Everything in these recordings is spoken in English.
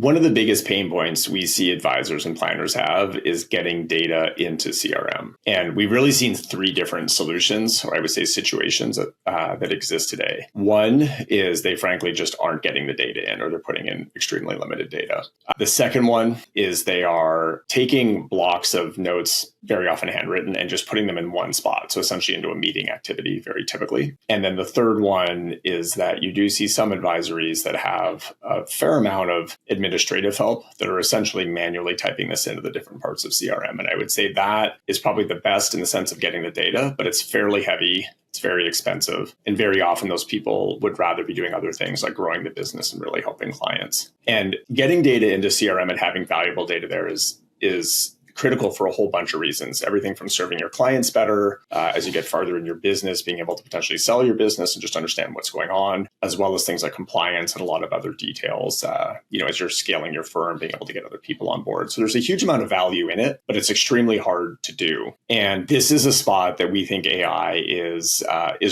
One of the biggest pain points we see advisors and planners have is getting data into CRM. And we've really seen three different solutions, or I would say situations that exist today. One is they frankly just aren't getting the data in, or they're putting in extremely limited data. The second one is they are taking blocks of notes, very often handwritten, and just putting them in one spot. So essentially into a meeting activity, very typically. And then the third one is that you do see some advisories that have a fair amount of administrative help that are essentially manually typing this into the different parts of CRM. And I would say that is probably the best in the sense of getting the data, but it's fairly heavy. It's very expensive. And very often those people would rather be doing other things like growing the business and really helping clients. And getting data into CRM and having valuable data there is critical for a whole bunch of reasons. Everything from serving your clients better as you get farther in your business, being able to potentially sell your business and just understand what's going on, as well as things like compliance and a lot of other details, as you're scaling your firm, being able to get other people on board. So there's a huge amount of value in it, but it's extremely hard to do. And this is a spot that we think AI is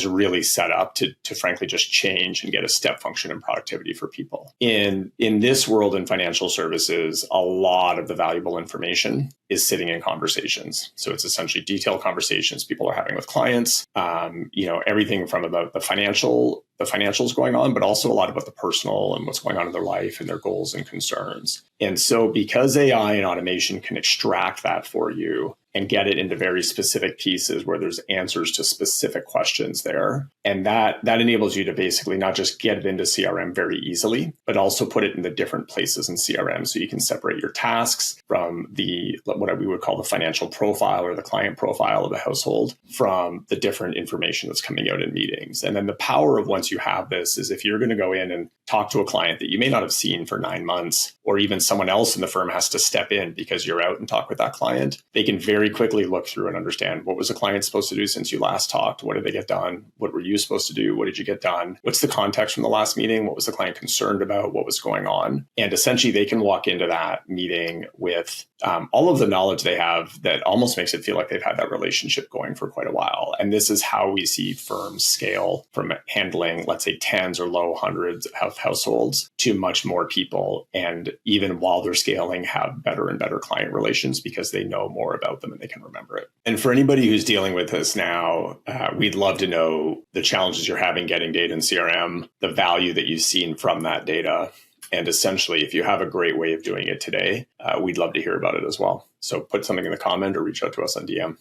really set up to frankly just change and get a step function in productivity for people. In this world in financial services, a lot of the valuable information is sitting in conversations. So it's essentially detailed conversations people are having with clients, everything from about the financials going on, but also a lot about the personal and what's going on in their life and their goals and concerns. And so because AI and automation can extract that for you and get it into very specific pieces where there's answers to specific questions there. And that enables you to basically not just get it into CRM very easily, but also put it in the different places in CRM. So you can separate your tasks from what we would call the financial profile or the client profile of a household from the different information that's coming out in meetings. And then the power of once you have this is if you're going to go in and talk to a client that you may not have seen for 9 months, or even someone else in the firm has to step in because you're out and talk with that client, they can very quickly look through and understand what was the client supposed to do since you last talked? What did they get done? What were you supposed to do? What did you get done? What's the context from the last meeting? What was the client concerned about? What was going on? And essentially they can walk into that meeting with all of the knowledge they have that almost makes it feel like they've had that relationship going for quite a while. And this is how we see firms scale from handling, let's say, tens or low hundreds of households to much more people. And even while they're scaling, have better and better client relations because they know more about them and they can remember it. And for anybody who's dealing with this now, we'd love to know the challenges you're having getting data in CRM, the value that you've seen from that data. And essentially, if you have a great way of doing it today, we'd love to hear about it as well. So put something in the comment or reach out to us on DM.